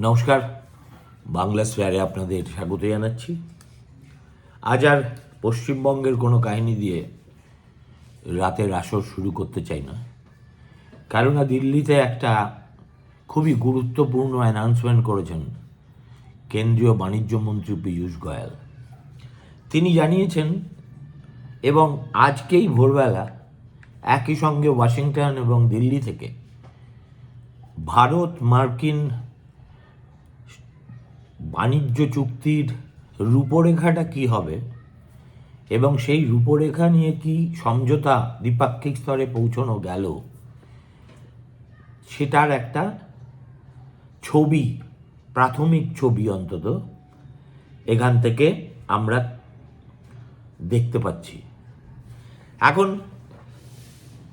নমস্কার, বাংলা স্ফেয়ারে আপনাদের স্বাগত জানাচ্ছি। আজ আর পশ্চিমবঙ্গের কোনো কাহিনী দিয়ে রাতের আসর শুরু করতে চাই না, কেননা দিল্লিতে একটা খুবই গুরুত্বপূর্ণ অ্যানাউন্সমেন্ট করেছেন কেন্দ্রীয় বাণিজ্য মন্ত্রী পীযূষ গোয়েল। তিনি জানিয়েছেন, এবং আজকেই ভোরবেলা একই সঙ্গে ওয়াশিংটন এবং দিল্লি থেকে ভারত মার্কিন বাণিজ্য চুক্তির রূপরেখাটা কি হবে এবং সেই রূপরেখা নিয়ে কি সমঝোতা দ্বিপাক্ষিক স্তরে পৌঁছানো গেল, সেটার একটা ছবি, প্রাথমিক ছবি অন্তত এখান থেকে আমরা দেখতে পাচ্ছি। এখন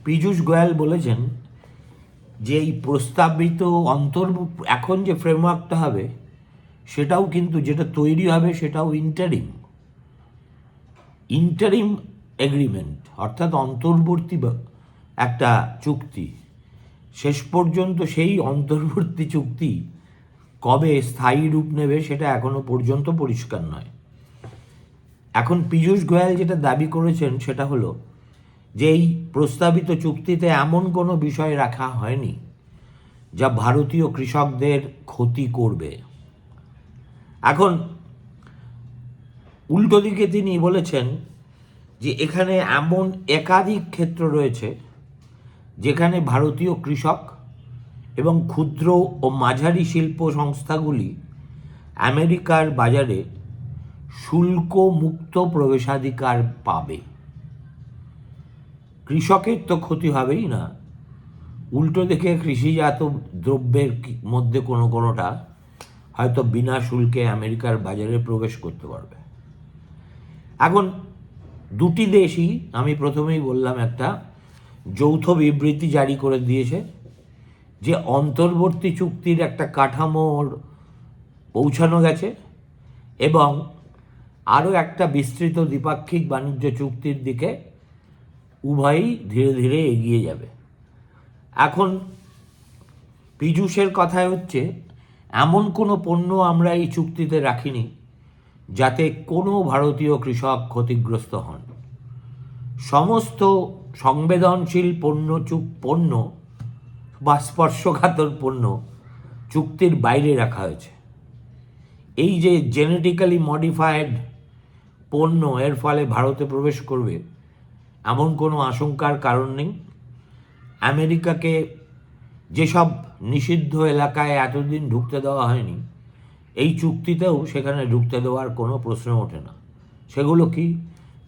পীযূষ গোয়েল বলেছেন যে এই প্রস্তাবিত এখন যে ফ্রেমওয়ার্কটা হবে সেটাও কিন্তু, যেটা তৈরি হবে সেটাও ইন্টারিম এগ্রিমেন্ট, অর্থাৎ অন্তর্বর্তী একটা চুক্তি। শেষ পর্যন্ত সেই অন্তর্বর্তী চুক্তি কবে স্থায়ী রূপ নেবে সেটা এখনো পর্যন্ত পরিষ্কার নয়। এখন পীযূষ গোয়েল যেটা দাবি করেছেন সেটা হলো যে এই প্রস্তাবিত চুক্তিতে এমন কোনো বিষয় রাখা হয়নি যা ভারতীয় কৃষকদের ক্ষতি করবে। এখন উল্টো দিকে তিনি বলেছেন যে এখানে এমন একাধিক ক্ষেত্র রয়েছে যেখানে ভারতীয় কৃষক এবং ক্ষুদ্র ও মাঝারি শিল্প সংস্থাগুলি আমেরিকার বাজারে শুল্ক মুক্ত প্রবেশাধিকার পাবে। কৃষকের তো ক্ষতি হবেই না, উল্টো দিকে কৃষিজাত দ্রব্যের মধ্যে কোনোটা হয়তো বিনা শুল্কে আমেরিকার বাজারে প্রবেশ করতে পারবে। এখন দুটি দেশই, আমি প্রথমেই বললাম, একটা যৌথ বিবৃতি জারি করে দিয়েছে যে অন্তর্বর্তী চুক্তির একটা কাঠামোর পৌঁছানো গেছে এবং আরও একটা বিস্তৃত দ্বিপাক্ষিক বাণিজ্য চুক্তির দিকে উভয়ই ধীরে ধীরে এগিয়ে যাবে। এখন পীযূষের কথায় হচ্ছে, এমন কোনো পণ্য আমরা এই চুক্তিতে রাখিনি যাতে কোনো ভারতীয় কৃষক ক্ষতিগ্রস্ত হন। সমস্ত সংবেদনশীল পণ্য বা স্পর্শকাতর পণ্য চুক্তির বাইরে রাখা হয়েছে। এই যে জেনেটিক্যালি মডিফাইড পণ্য এর ফলে ভারতে প্রবেশ করবে এমন কোনো আশঙ্কার কারণ নেই। আমেরিকাকে যেসব নিষিদ্ধ এলাকায় এতদিন ঢুকতে দেওয়া হয়নি, এই চুক্তিতেও সেখানে ঢুকতে দেওয়ার কোনো প্রশ্ন ওঠে না। সেগুলো কি?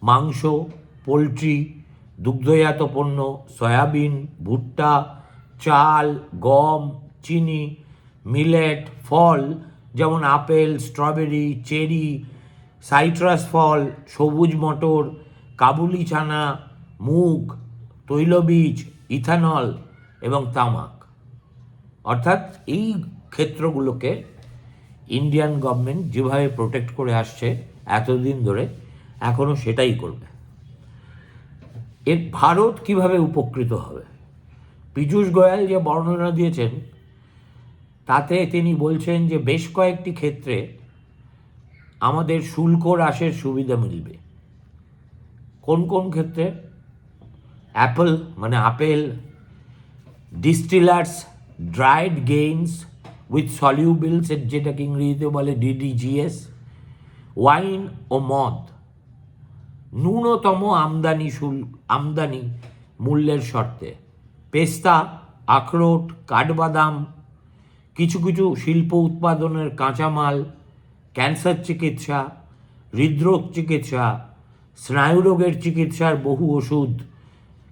মাংস, পোলট্রি, দুগ্ধজাত পণ্য, সয়াবিন, ভুট্টা, চাল, গম, চিনি, মিলেট, ফল যেমন আপেল, স্ট্রবেরি, চেরি, সাইট্রাস ফল, সবুজ মটর, কাবুলি চানা, মুগ, তৈলবীজ, ইথানল এবং তামাক। অর্থাৎ এই ক্ষেত্রগুলোকে ইন্ডিয়ান গভর্নমেন্ট যেভাবে প্রোটেক্ট করে আসছে এতদিন ধরে, এখনও সেটাই করবে। এর ভারত কিভাবে উপকৃত হবে? পীযূষ গোয়েল যে বর্ণনা দিয়েছেন তাতে তিনি বলছেন যে বেশ কয়েকটি ক্ষেত্রে আমাদের শুল্ক হ্রাসের সুবিধা মিলবে। কোন কোন ক্ষেত্রে? আপেল, ডিস্টিলার্স ড্রাইড গেইনস উইথ সলিউবলস, যেটাকে ইংরেজিতে বলে DDGS, ওয়াইন ও মদ, ন্যূনতম আমদানি মূল্যের শর্তে, পেস্তা, আখরোট, কাঠবাদাম, কিছু কিছু শিল্প উৎপাদনের কাঁচামাল, ক্যান্সার চিকিৎসা, হৃদরোগ চিকিৎসা, স্নায়ুরোগের চিকিৎসার বহু ওষুধ,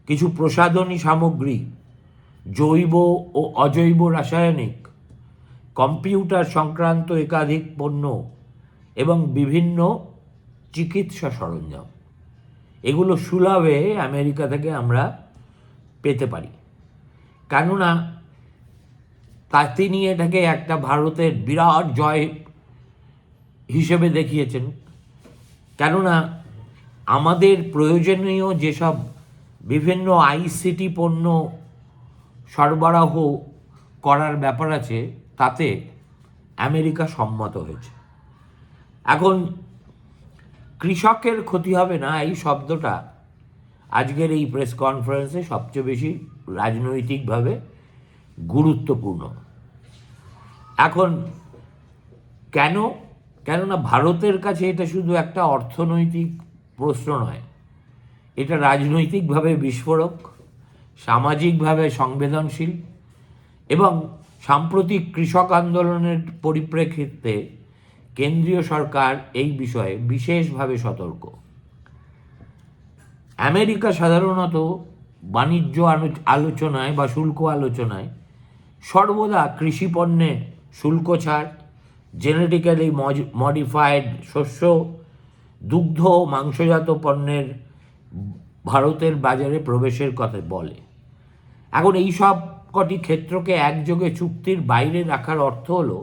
কিছু প্রসাধনী সামগ্রী, জৈব ও অজৈব রাসায়নিক, কম্পিউটার সংক্রান্ত একাধিক পণ্য এবং বিভিন্ন চিকিৎসা সরঞ্জাম, এগুলো সুলভে আমেরিকা থেকে আমরা পেতে পারি। কেননা তিনি এটাকে একটা ভারতের বিরাট জয় হিসেবে দেখিয়েছেন। কেননা আমাদের প্রয়োজনীয় যেসব বিভিন্ন ICT পণ্য সরবরাহ করার ব্যাপার আছে, তাতে আমেরিকা সম্মত হয়েছে। এখন কৃষকের ক্ষতি হবে না এই শব্দটা আজকের এই প্রেস কনফারেন্সে সবচেয়ে বেশি রাজনৈতিকভাবে গুরুত্বপূর্ণ। এখন কেননা ভারতের কাছে এটা শুধু একটা অর্থনৈতিক প্রশ্ন নয়, এটা রাজনৈতিকভাবে বিস্ফোরক, সামাজিকভাবে সংবেদনশীল এবং সাম্প্রতিক কৃষক আন্দোলনের পরিপ্রেক্ষিতে কেন্দ্রীয় সরকার এই বিষয়ে বিশেষভাবে সতর্ক। আমেরিকা সাধারণত বাণিজ্য আলোচনায় বা শুল্ক আলোচনায় সর্বদা কৃষি পণ্যে শুল্ক ছাড়, জেনেটিক্যালি মডিফাইড শস্য, দুগ্ধ ও মাংসজাত পণ্যের ভারতের বাজারে প্রবেশের কথা বলে। এখন এই সব কটি ক্ষেত্রকে একযোগে চুক্তির বাইরে রাখার অর্থ হলো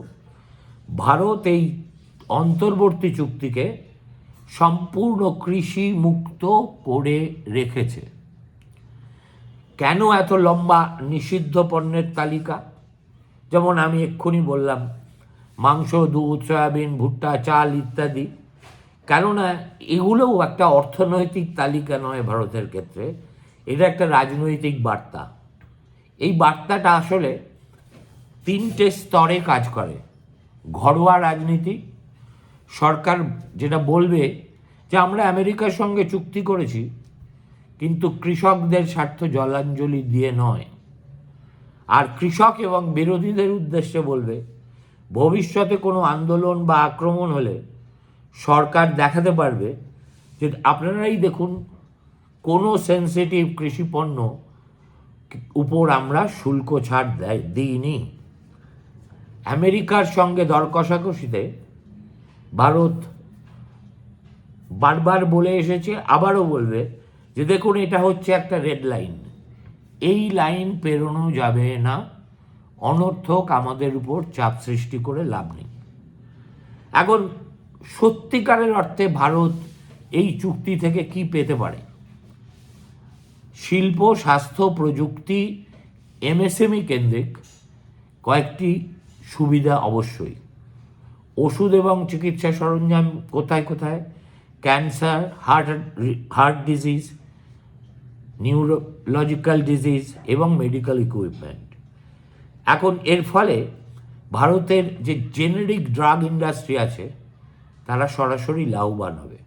ভারত এই অন্তর্বর্তী চুক্তিকে সম্পূর্ণ কৃষি মুক্ত করে রেখেছে। কেন এত লম্বা নিষিদ্ধ পণ্যের তালিকা? যেমন আমি এক্ষুনি বললাম, মাংস, দুধ, সয়াবিন, ভুট্টা, চাল ইত্যাদি। কেননা এগুলোও একটা অর্থনৈতিক তালিকা নয় ভারতের ক্ষেত্রে, এটা একটা রাজনৈতিক বার্তা। এই বার্তাটা আসলে তিনটে স্তরে কাজ করে। ঘরোয়া রাজনীতি, সরকার যেটা বলবে যে আমরা আমেরিকার সঙ্গে চুক্তি করেছি কিন্তু কৃষকদের স্বার্থ জলাঞ্জলি দিয়ে নয়। আর কৃষক এবং বিরোধীদের উদ্দেশ্যে বলবে ভবিষ্যতে কোনো আন্দোলন বা আক্রমণ হলে সরকার দেখাতে পারবে যে আপনারাই দেখুন কোনো সেন্সিটিভ কৃষি পণ্য উপর আমরা শুল্ক ছাড় দিইনি। আমেরিকার সঙ্গে দর কষাকষিতে ভারত বারবার বলে এসেছে, আবারও বলবে যে দেখুন এটা হচ্ছে একটা রেড লাইন, এই লাইন পেরোনো যাবে না, অনর্থক আমাদের উপর চাপ সৃষ্টি করে লাভ নেই। এখন সত্যিকারের অর্থে ভারত এই চুক্তি থেকে কি পেতে পারে? শিল্প, স্বাস্থ্য, প্রযুক্তি, এমএসএমই কেন্দ্রিক কয়েকটি সুবিধা অবশ্যই। ওষুধ এবং চিকিৎসা সরঞ্জাম কোথায় কোথায়, cancer, heart disease, neurological disease এবং মেডিকেল ইকুইপমেন্ট। এখন এর ফলে ভারতের যে জেনেরিক ড্রাগ ইন্ডাস্ট্রি আছে তারা সরাসরি লাভবান হবে।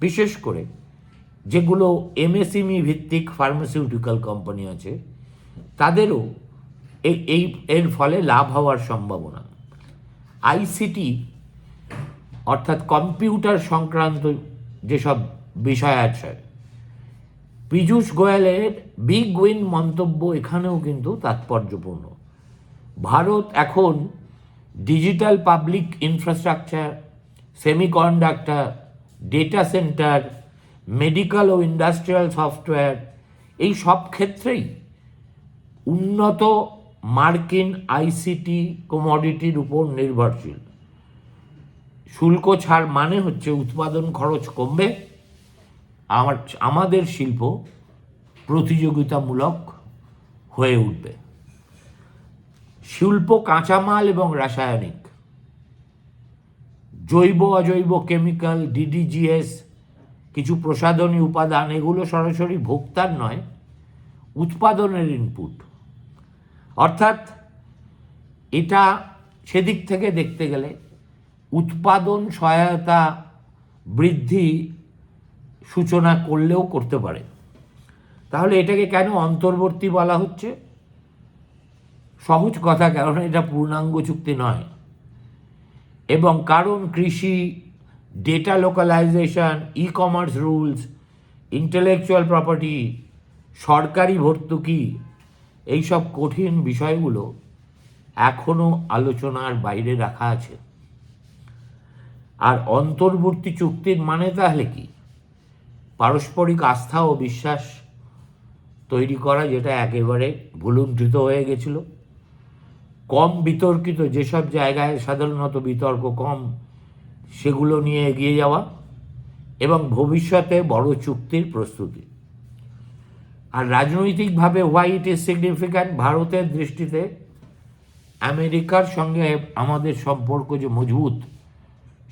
বিশেষ করে যেগুলো এমএসএমই ভিত্তিক ফার্মাসিউটিক্যাল কোম্পানি আছে তাদেরও এর ফলে লাভ হওয়ার সম্ভাবনা। আইসিটি অর্থাৎ কম্পিউটার সংক্রান্ত যেসব বিষয় আছে, পীযূষ গোয়েলের বিগ উইন মন্তব্য এখানেও কিন্তু তাৎপর্যপূর্ণ। ভারত এখন digital public infrastructure, semiconductor, data centre, medical ও ইন্ডাস্ট্রিয়াল সফটওয়্যার এই সব ক্ষেত্রেই উন্নত মার্কিন আইসিটি কমোডিটির উপর নির্ভরশীল। শুল্ক ছাড় মানে হচ্ছে উৎপাদন খরচ কমবে, আমাদের শিল্প প্রতিযোগিতামূলক হয়ে উঠবে। শিল্প কাঁচামাল এবং রাসায়নিক, জৈব অজৈব কেমিক্যাল, ডিডিজিএস, কিছু প্রসাধনী উপাদান, এগুলো সরাসরি ভোক্তার নয়, উৎপাদনের ইনপুট। অর্থাৎ এটা সেদিক থেকে দেখতে গেলে উৎপাদন সহায়তা বৃদ্ধি সূচনা করলেও করতে পারে। তাহলে এটাকে কেন অন্তর্বর্তী বলা হচ্ছে? সহজ কথা, কারণ এটা পূর্ণাঙ্গ চুক্তি নয়, এবং কারণ কৃষি, data localisation, e commerce rules, intellectual property, সরকারি ভর্তুকি, এইসব কঠিন বিষয়গুলো এখনও আলোচনার বাইরে রাখা আছে। আর অন্তর্বর্তী চুক্তির মানে তাহলে কি? পারস্পরিক আস্থা ও বিশ্বাস তৈরি করা, যেটা একেবারে ভুলুণ্ঠিত হয়ে গেছিল। কম বিতর্কিত যেসব জায়গায় সাধারণত বিতর্ক কম, সেগুলো নিয়ে এগিয়ে যাওয়া, এবং ভবিষ্যতে বড় চুক্তির প্রস্তুতি। আর রাজনৈতিকভাবে হোয়াই ইট ইজ সিগনিফিক্যান্ট ভারতের দৃষ্টিতে, আমেরিকার সঙ্গে আমাদের সম্পর্ক যে মজবুত,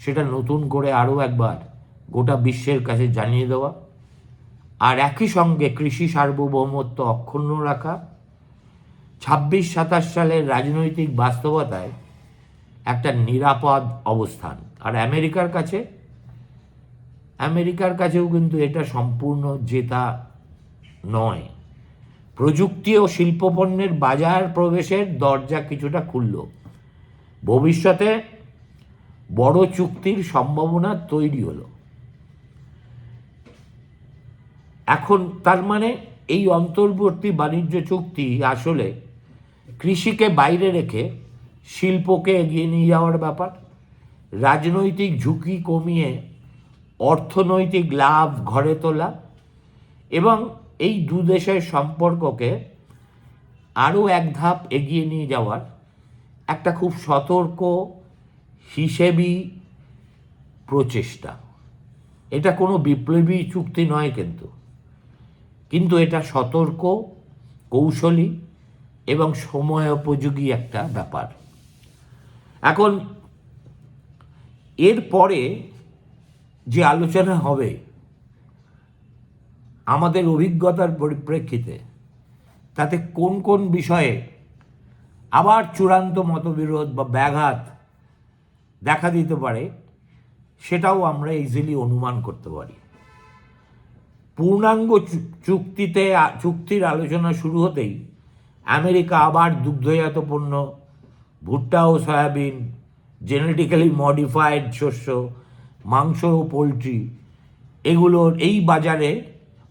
সেটা নতুন করে আরও একবার গোটা বিশ্বের কাছে জানিয়ে দেওয়া, আর একই সঙ্গে কৃষি সার্বভৌমত্ব অক্ষুণ্ণ রাখা, 26-27 সালের রাজনৈতিক বাস্তবতায় একটা নিরাপদ অবস্থান। আর আমেরিকার কাছেও কিন্তু এটা সম্পূর্ণ জেতা নয়। প্রযুক্তি ও শিল্পপণ্যের বাজার প্রবেশের দরজা কিছুটা খুলল, ভবিষ্যতে বড় চুক্তির সম্ভাবনা তৈরি হলো। এখন তার মানে এই অন্তর্বর্তী বাণিজ্য চুক্তি আসলে কৃষিকে বাইরে রেখে শিল্পকে এগিয়ে নিয়ে যাওয়ার ব্যাপার, রাজনৈতিক ঝুঁকি কমিয়ে অর্থনৈতিক লাভ ঘরে তোলা, এবং এই দু দেশের সম্পর্ককে আরও এক ধাপ এগিয়ে নিয়ে যাওয়ার একটা খুব সতর্ক হিসেবি প্রচেষ্টা। এটা কোনো বিপ্লবী চুক্তি নয়, কিন্তু এটা সতর্ক, কৌশলী এবং সময়োপযোগী একটা ব্যাপার। এখন এরপরে যে আলোচনা হবে আমাদের অভিজ্ঞতার পরিপ্রেক্ষিতে, তাতে কোন কোন বিষয়ে আবার চূড়ান্ত মতবিরোধ বা ব্যাঘাত দেখা দিতে পারে, সেটাও আমরা ইজিলি অনুমান করতে পারি। পূর্ণাঙ্গ চুক্তির আলোচনা শুরু হতেই আমেরিকা আবার দুগ্ধজাত পণ্য, ভুট্টা ও সয়াবিন, জেনেটিক্যালি মডিফাইড শস্য, মাংস ও পোলট্রি, এগুলোর এই বাজারে,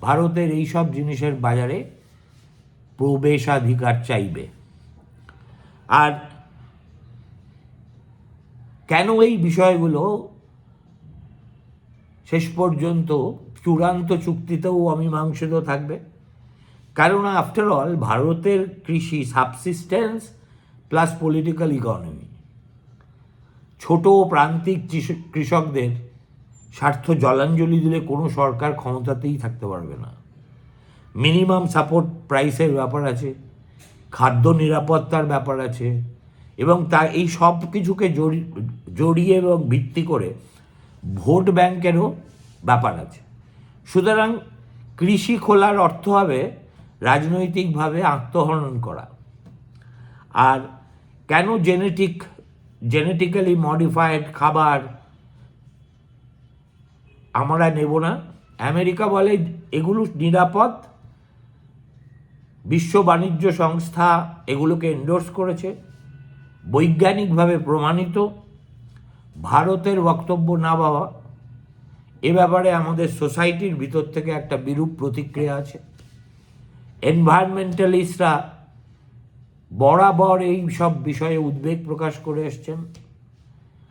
ভারতের এই সব জিনিসের বাজারে প্রবেশাধিকার চাইবে। আর কেন এই বিষয়গুলো শেষ পর্যন্ত চূড়ান্ত চুক্তিতেও অমীমাংসিত থাকবে? কারণ আফটার অল ভারতের কৃষি সাবসিস্টেন্স প্লাস পলিটিক্যাল ইকোনমি। ছোট ও প্রান্তিক কৃষকদের স্বার্থ জলাঞ্জলি দিলে কোনো সরকার ক্ষমতাতেই থাকতে পারবে না। মিনিমাম সাপোর্ট প্রাইসের ব্যাপার আছে, খাদ্য নিরাপত্তার ব্যাপার আছে, এবং এই সব কিছুকে জড়িয়ে এবং ভিত্তি করে ভোট ব্যাংকেরও ব্যাপার আছে। সুতরাং কৃষি খোলার অর্থ হবে রাজনৈতিকভাবে আত্মহনন করা। আর কেন জেনেটিক্যালি মডিফাইড খাবার আমরা নেব না? আমেরিকা বলে এগুলো নিরাপদ, বিশ্ব বাণিজ্য সংস্থা এগুলোকে এন্ডোর্স করেছে, বৈজ্ঞানিকভাবে প্রমাণিত। ভারতের বক্তব্য না বাবা, এ ব্যাপারে আমাদের সোসাইটির ভিতর থেকে একটা বিরূপ প্রতিক্রিয়া আছে। এনভায়রনমেন্টালিস্টরা বরাবর এই সব বিষয়ে উদ্বেগ প্রকাশ করে এসছেন।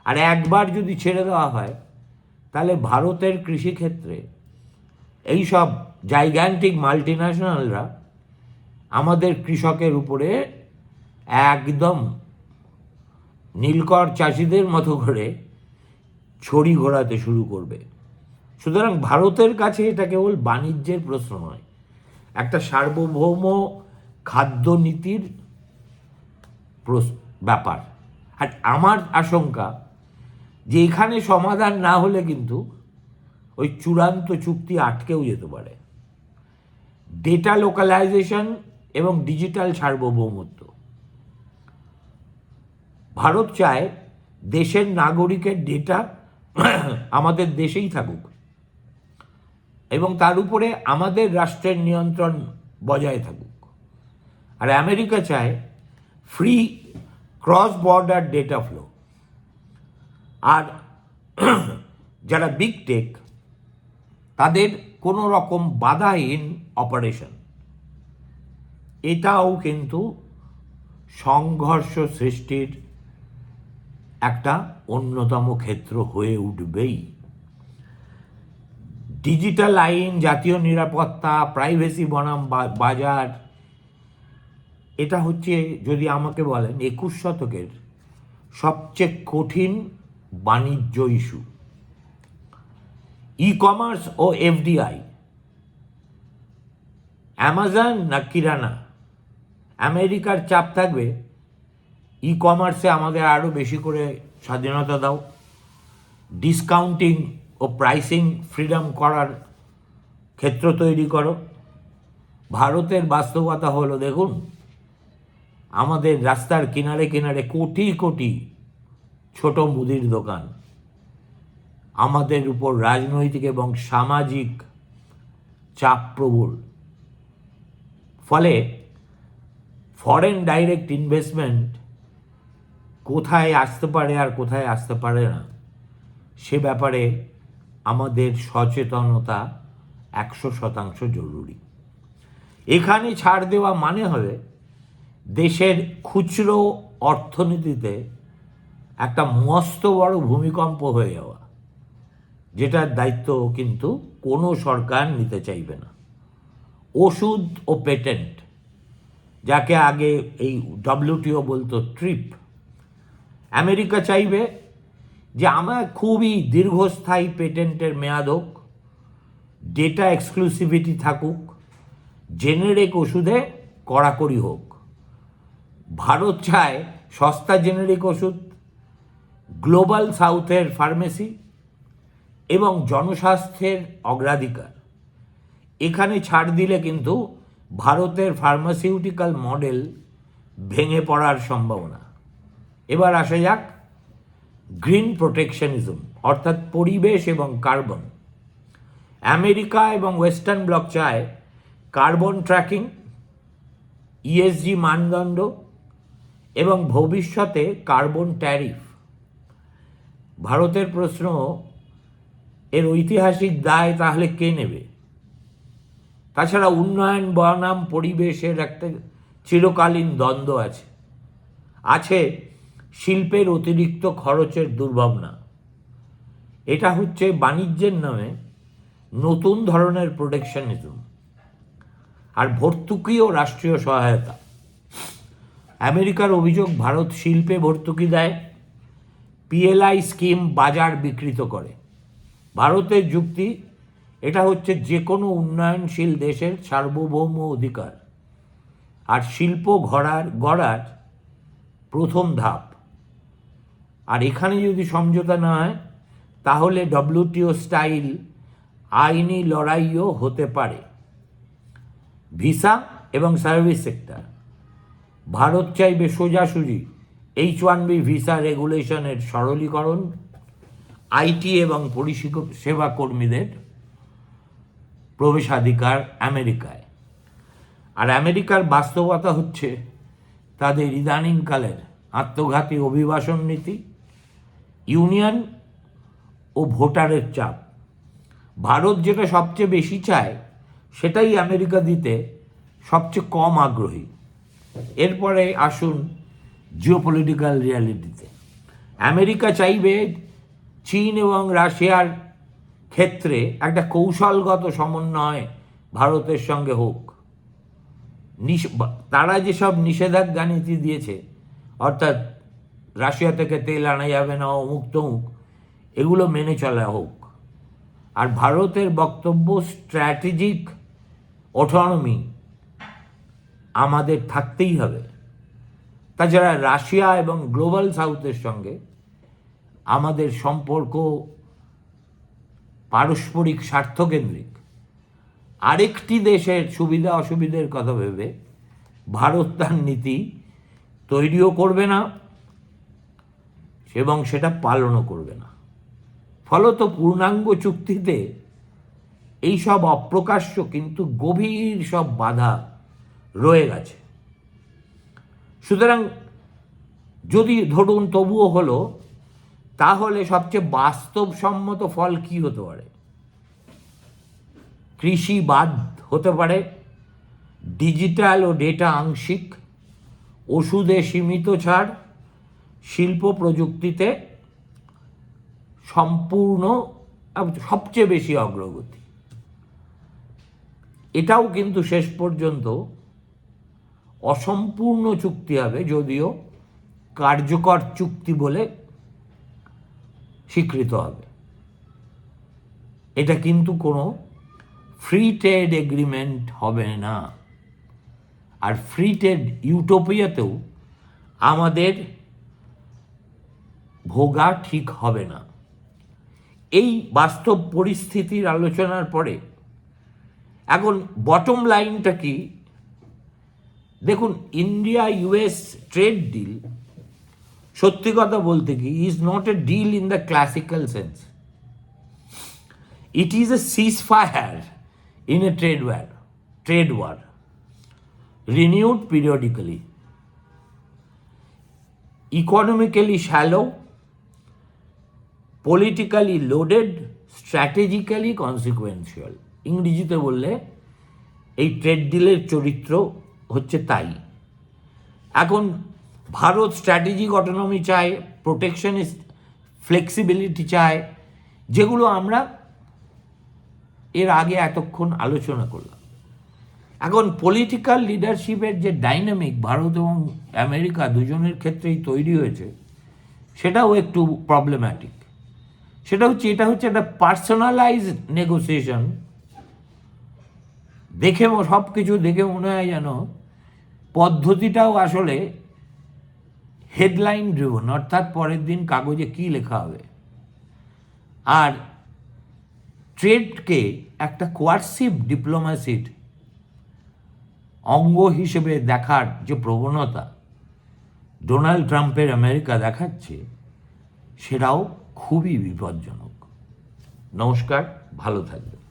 আর একবার যদি ছেড়ে দেওয়া হয়, তাহলে ভারতের কৃষিক্ষেত্রে এই সব জাইগ্যান্টিক মাল্টিন্যাশনালরা আমাদের কৃষকের উপরে একদম নীলকর চাষিদের মতো করে ছড়ি ঘোরাতে শুরু করবে। সুতরাং ভারতের কাছে এটা কেবল বাণিজ্যের প্রশ্ন নয়, একটা সার্বভৌম খাদ্য নীতির ব্যাপার। আর আমার আশঙ্কা যে এখানে সমাধান না হলে কিন্তু ওই চূড়ান্ত চুক্তি আটকেও যেতে পারে। ডেটা লোকালাইজেশন এবং ডিজিটাল সার্বভৌমত্ব। ভারত চায় দেশের নাগরিকের ডেটা আমাদের দেশেই থাকুক এবং তার উপরে আমাদের রাষ্ট্রের নিয়ন্ত্রণ বজায় থাকুক। আর আমেরিকা চায় free cross border data flow. আর যারা বিগ টেক, তাদের কোনো রকম বাধাহীন অপারেশন, এটাও কিন্তু সংঘর্ষ সৃষ্টির একটা অন্যতম ক্ষেত্র হয়ে উঠবেই। ডিজিটাল আইন, জাতীয় নিরাপত্তা, প্রাইভেসি বনাম বাজার, এটা হচ্ছে, যদি আমাকে বলেন, 21 শতকের সবচেয়ে কঠিন বাণিজ্য ইস্যু। ই কমার্স ও এফডিআই, অ্যামাজন না কিরানা, আমেরিকার চাপ থাকবে ই কমার্সে আমাদের আরও বেশি করে স্বাধীনতা দাও, ডিসকাউন্টিং ও প্রাইসিং ফ্রিডম করার ক্ষেত্র তৈরি করো। ভারতের বাস্তবতা হলো, দেখুন, আমাদের রাস্তার কিনারে কিনারে কোটি কোটি ছোট মুদির দোকান। আমাদের উপর রাজনৈতিক এবং সামাজিক চাপ প্রবল, ফলে ফরেন ডাইরেক্ট ইনভেস্টমেন্ট কোথায় আসতে পারে আর কোথায় আসতে পারে না, সে ব্যাপারে আমাদের সচেতনতা 100% জরুরি। এখানে ছাড় দেওয়া মানে হবে দেশের খুচরো অর্থনীতিতে একটা মস্ত বড় ভূমিকম্প হয়ে যাওয়া, যেটার দায়িত্ব কিন্তু কোনো সরকার নিতে চাইবে না। ওষুধ ও পেটেন্ট, যাকে আগে এই WTO বলতো ট্রিপ, আমেরিকা চাইবে যে আমার খুবই দীর্ঘস্থায়ী পেটেন্টের মেয়াদ হোক, ডেটা এক্সক্লুসিভিটি থাকুক, জেনেরিক ওষুধে কড়াকড়ি হোক। ভারত চায় সস্তা জেনেরিক ওষুধ, গ্লোবাল সাউথের ফার্মেসি এবং জনস্বাস্থ্যের অগ্রাধিকার। এখানে ছাড় দিলে কিন্তু ভারতের ফার্মাসিউটিক্যাল মডেল ভেঙে পড়ার সম্ভাবনা। এবার আসা যাক গ্রিন প্রোটেকশনিজম, অর্থাৎ পরিবেশ এবং কার্বন। আমেরিকা এবং ওয়েস্টার্ন ব্লক চায় কার্বন ট্র্যাকিং, ESG মানদণ্ড এবং ভবিষ্যতে কার্বন ট্যারিফ। ভারতের প্রশ্ন, এর ঐতিহাসিক দায় তাহলে কে নেবে? তাছাড়া উন্নয়ন বনাম পরিবেশের একটা চিরকালীন দ্বন্দ্ব আছে শিল্পের অতিরিক্ত খরচের দুর্ভাবনা। এটা হচ্ছে বাণিজ্যের নামে নতুন ধরনের প্রোটেকশনিজম। আর ভর্তুকি ও রাষ্ট্রীয় সহায়তা। আমেরিকার অভিযোগ ভারত শিল্পে ভর্তুকি দেয়, PLI স্কিম বাজার বিকৃত করে। ভারতের যুক্তি, এটা হচ্ছে যে কোনো উন্নয়নশীল দেশের সার্বভৌম অধিকার আর শিল্প গড়ার প্রথম ধাপ। আর এখানে যদি সমঝোতা না হয় তাহলে WTO স্টাইল আইনি লড়াইও হতে পারে। ভিসা এবং সার্ভিস সেক্টর, ভারত চাইবে সোজাসুজি H1B ভিসা রেগুলেশনের সরলীকরণ, IT এবং পরিষেবা কর্মীদের প্রবেশাধিকার আমেরিকায়। আর আমেরিকার বাস্তবতা হচ্ছে তাদের ইদানিংকালের আত্মঘাতী অভিবাসন নীতি, ইউনিয়ন ও ভোটারের চাপ। ভারত যেটা সবচেয়ে বেশি চায় সেটাই আমেরিকা দিতে সবচেয়ে কম আগ্রহী। এরপরে আসুন জিওপলিটিক্যাল রিয়ালিটিতে। আমেরিকা চাইবে চীন এবং রাশিয়ার ক্ষেত্রে একটা কৌশলগত সমন্বয় ভারতের সঙ্গে হোক। তারা যেসব নিষেধাজ্ঞা নীতি দিয়েছে, অর্থাৎ রাশিয়া থেকে তেল আনা যাবে না, অমুক তমুক, এগুলো মেনে চলা হোক। আর ভারতের বক্তব্য, স্ট্র্যাটেজিক অটোনমি আমাদের থাকতেই হবে। তাছাড়া রাশিয়া এবং গ্লোবাল সাউথের সঙ্গে আমাদের সম্পর্ক পারস্পরিক স্বার্থকেন্দ্রিক। আরেকটি দেশের সুবিধা অসুবিধার কথা ভেবে ভারত তার নীতি তৈরিও করবে না এবং সেটা পালনও করবে না। ফলত পূর্ণাঙ্গ চুক্তিতে এই সব অপ্রকাশ্য কিন্তু গভীর সব বাধা রয়ে গেছে। সুতরাং যদি ধরুন তবুও হলো, তাহলে সবচেয়ে বাস্তবসম্মত ফল কি হতে পারে? কৃষি বাদ হতে পারে, ডিজিটাল ও ডেটা আংশিক, ওষুধে সীমিত ছাড়, শিল্প প্রযুক্তিতে সম্পূর্ণ সবচেয়ে বেশি অগ্রগতি। এটাও কিন্তু শেষ পর্যন্ত অসম্পূর্ণ চুক্তি হবে, যদিও কার্যকর চুক্তি বলে স্বীকৃত হবে। এটা কিন্তু কোনো ফ্রি ট্রেড এগ্রিমেন্ট হবে না। আর ফ্রি ট্রেড ইউটোপিয়াতেও আমাদের ভোগা ঠিক হবে না। এই বাস্তব পরিস্থিতির আলোচনার পরে এখন বটম লাইনটা কি? দেখুন, ইন্ডিয়া ইউএস ট্রেড ডিল সত্যি কথা বলতে কি is not a deal in the classical sense. It is a ceasefire in a trade war renewed periodically, economically shallow, politically loaded, strategically consequential। ইংরেজিতে বললে এই ট্রেড ডিলের চরিত্র হচ্ছে তাই। এখন ভারত স্ট্র্যাটেজিক অটোনমি চায়, প্রোটেকশনিস্ট ফ্লেক্সিবিলিটি চায়, যেগুলো আমরা এর আগে এতক্ষণ আলোচনা করলাম। এখন পলিটিক্যাল লিডারশিপের যে ডাইনামিক ভারত এবং আমেরিকা দুজনের ক্ষেত্রেই তৈরি হয়েছে, সেটাও একটু প্রবলেম্যাটিক। এটা হচ্ছে একটা পার্সোনালাইজ নেগোসিয়েশন। দেখে সব কিছু দেখে মনে হয় যেন পদ্ধতিটাও আসলে হেডলাইন ড্রিভন, অর্থাৎ পরের দিন কাগজে কি লেখা হবে। আর ট্রেডকে একটা কোয়ার্সিভ ডিপ্লোম্যাসির অঙ্গ হিসেবে দেখার যে প্রবণতা ডোনাল্ড ট্রাম্পের আমেরিকা দেখাচ্ছে, সেটাও খুবই বিপজ্জনক। নমস্কার, ভালো থাকবেন।